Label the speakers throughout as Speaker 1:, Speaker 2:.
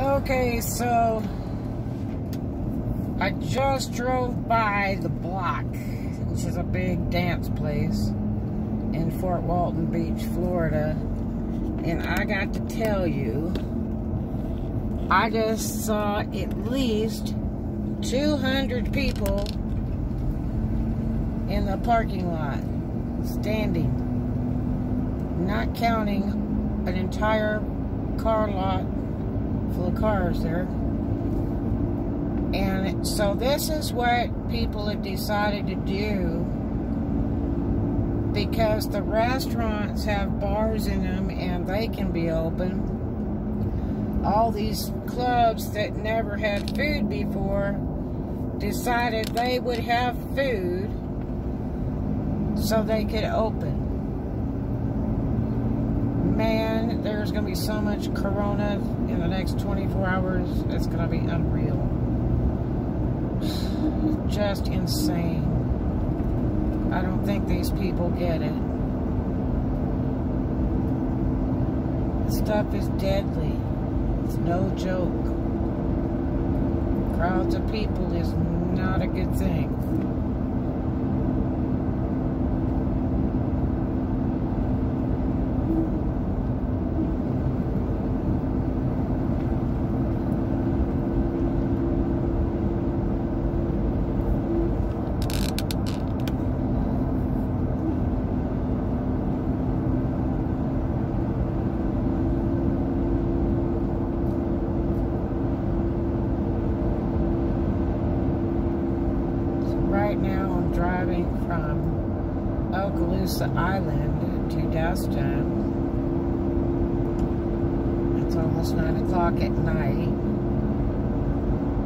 Speaker 1: Okay, so I just drove by the Block, which is a big dance place in Fort Walton Beach, Florida, and I got to tell you, I just saw at least 200 people in the parking lot, standing, not counting an entire car lot full of cars there. And so this is what people have decided to do, because the restaurants have bars in them and they can be open. All these clubs that never had food before decided they would have food so they could open. Man, there's going to be so much corona in the next 24 hours, it's going to be unreal. Just insane. I don't think these people get it. This stuff is deadly. It's no joke. Crowds of people is not a good thing. Right now I'm driving from Okaloosa Island to destin. It's almost 9 o'clock at night.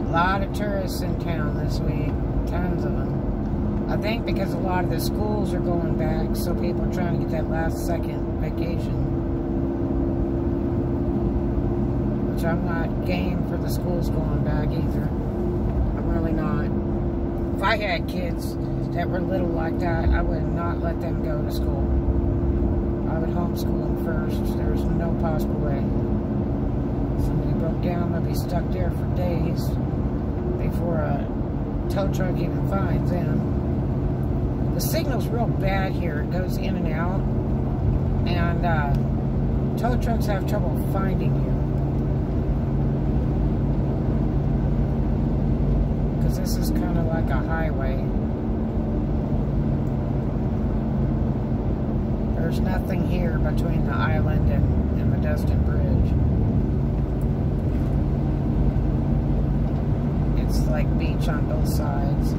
Speaker 1: A lot of tourists in town this week, tons of them. I think because a lot of the schools are going back, so people are trying to get that last second vacation. Which I'm not game for the schools going back either. I'm really not. If I had kids that were little like that, I would not let them go to school. I would homeschool them first. There's no possible way. Somebody broke down, they'll be stuck there for days before a tow truck even finds them. The signal's real bad here. It goes in and out. And tow trucks have trouble finding you. This is kind of like a highway. There's nothing here between the island and the Destin Bridge. It's like beach on both sides.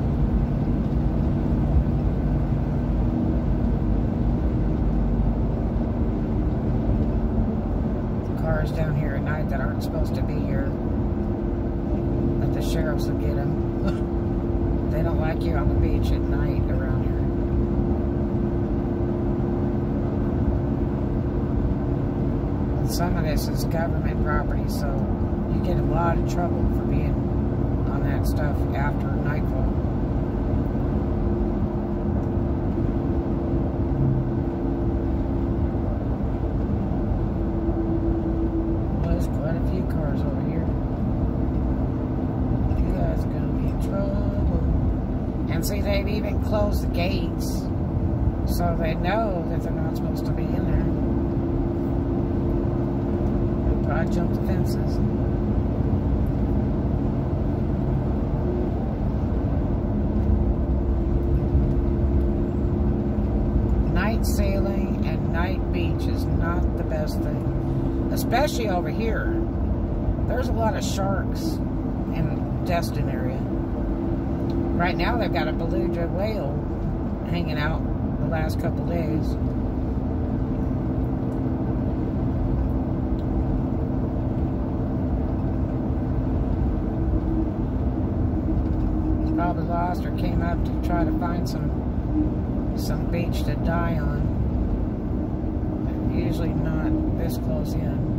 Speaker 1: The cars down here at night that aren't supposed to be here, but the sheriffs will get them. They don't like you on the beach at night around here. And some of this is government property, so you get a lot of trouble for being on that stuff after nightfall. Well, there's quite a few cars over here. You guys are gonna be in trouble. And see, they've even closed the gates, so they know that they're not supposed to be in there. They'll probably jump the fences. Night sailing and night beach is not the best thing, especially over here. There's a lot of sharks in the Destin area. Right now they've got a beluga whale hanging out the last couple days. He's probably lost or came up to try to find some beach to die on. They're usually not this close in.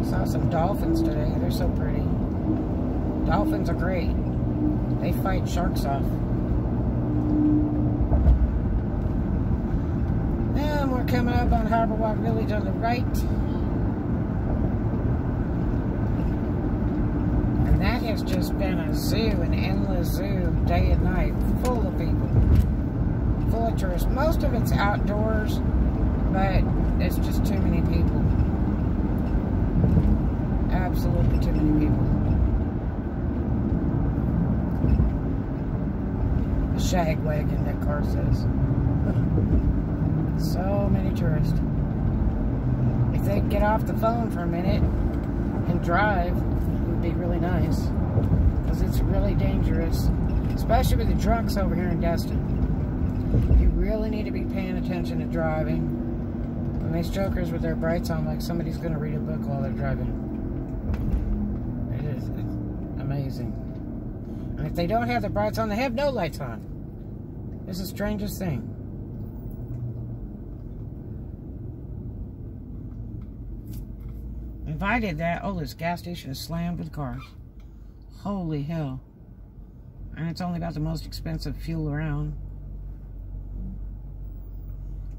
Speaker 1: Saw some dolphins today. They're so pretty. Dolphins are great. They fight sharks off. coming up on Harbor Walk Village on the right. And that has just been a zoo, an endless zoo, day and night, full of people. Full of tourists. Most of it's outdoors, but it's just too many people. Absolutely too many people. The shag wagon, that car says. So many tourists. If they'd get off the phone for a minute and drive, it would be really nice. Because it's really dangerous. Especially with the drunks over here in Destin. You really need to be paying attention to driving. And these jokers with their brights on like somebody's going to read a book while they're driving. It's amazing. And if they don't have their brights on, they have no lights on. It's the strangest thing. If I did that, oh, this gas station is slammed with cars. Holy hell. And it's only got the most expensive fuel around.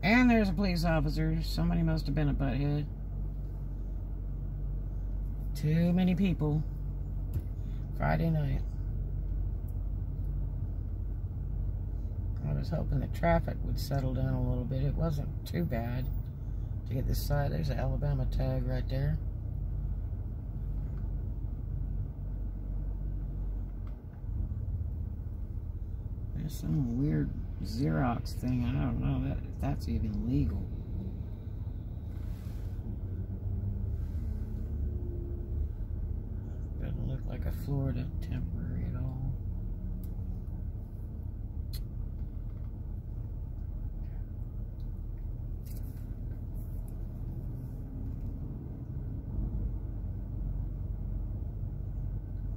Speaker 1: And there's a police officer. Somebody must have been a butthead. Too many people. Friday night. I was hoping the traffic would settle down a little bit. It wasn't too bad to get this side. There's an Alabama tag right there. There's some weird Xerox thing. I don't know if that's even legal. Doesn't look like a Florida temporary at all.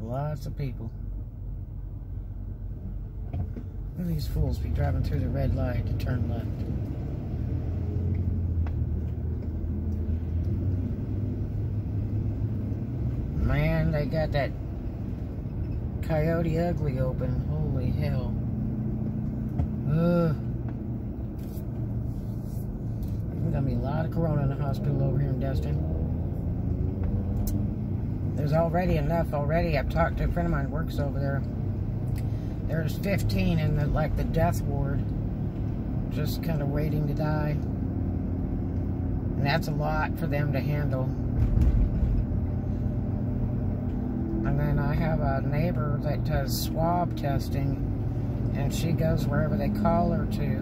Speaker 1: Lots of people. Look at these fools be driving through the red light to turn left. Man, they got that Coyote Ugly open. Holy hell. Ugh. There's gonna be a lot of corona in the hospital over here in Destin. There's already enough already. I've talked to a friend of mine who works over there. There's 15 in the death ward, just kind of waiting to die. And that's a lot for them to handle. And then I have a neighbor that does swab testing, and she goes wherever they call her to.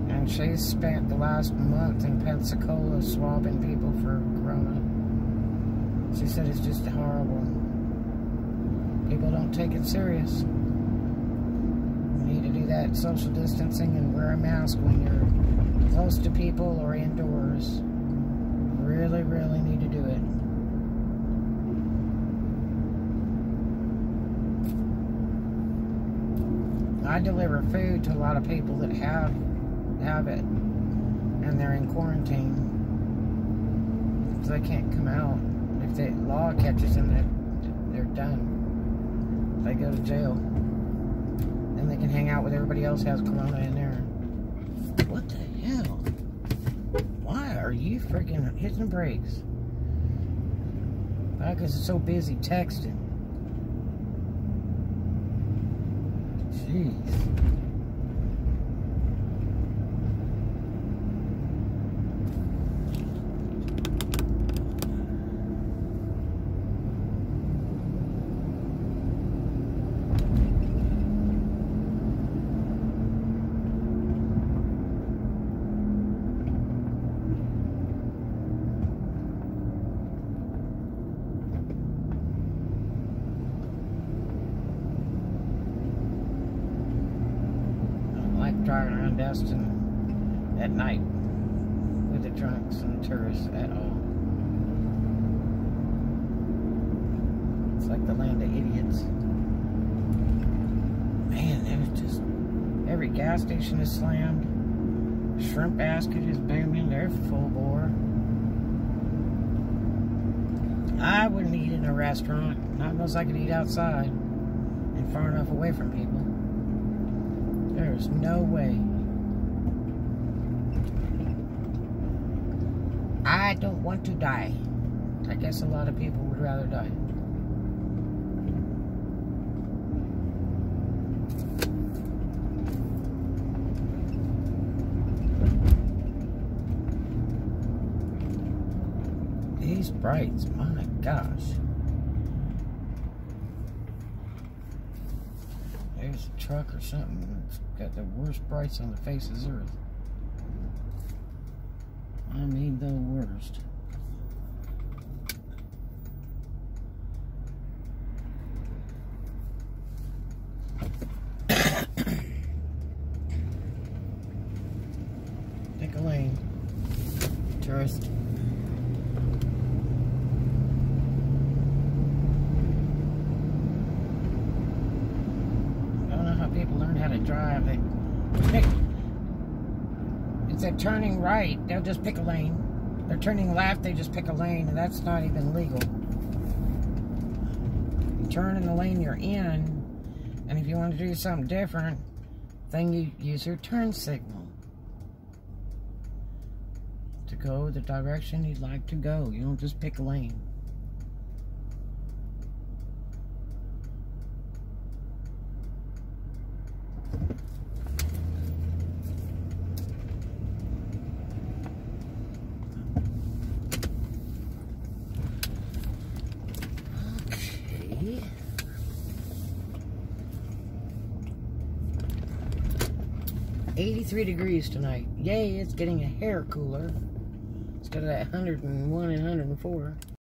Speaker 1: And she's spent the last month in Pensacola swabbing people for corona. She said it's just horrible. People don't take it serious. You need to do that social distancing and wear a mask when you're close to people or indoors. Really, really need to do it. I deliver food to a lot of people that have it, and they're in quarantine, so they can't come out. If the law catches them, they're done. They go to jail. Then they can hang out with everybody else who has corona in there. What the hell? Why are you freaking hitting the brakes? Because it's so busy texting. Jeez. Driving around Destin at night with the drunks and tourists at all. It's like the land of idiots. Man, there's just every gas station is slammed. Shrimp basket is booming. They're full bore. I wouldn't eat in a restaurant, not unless I could eat outside and far enough away from people. There's no way. I don't want to die. I guess a lot of people would rather die. These brights, my gosh. There's a truck or something that's got the worst brights on the face of the earth. I mean the worst. Pick a lane. Tourist. People learn how to drive. If they're turning right, they'll just pick a lane. They're turning left, they just pick a lane, and that's not even legal. You turn in the lane you're in, and if you want to do something different, then you use your turn signal to go the direction you'd like to go. You don't just pick a lane. Okay. 83 degrees tonight. Yay, it's getting a hair cooler instead of that 101 and 104.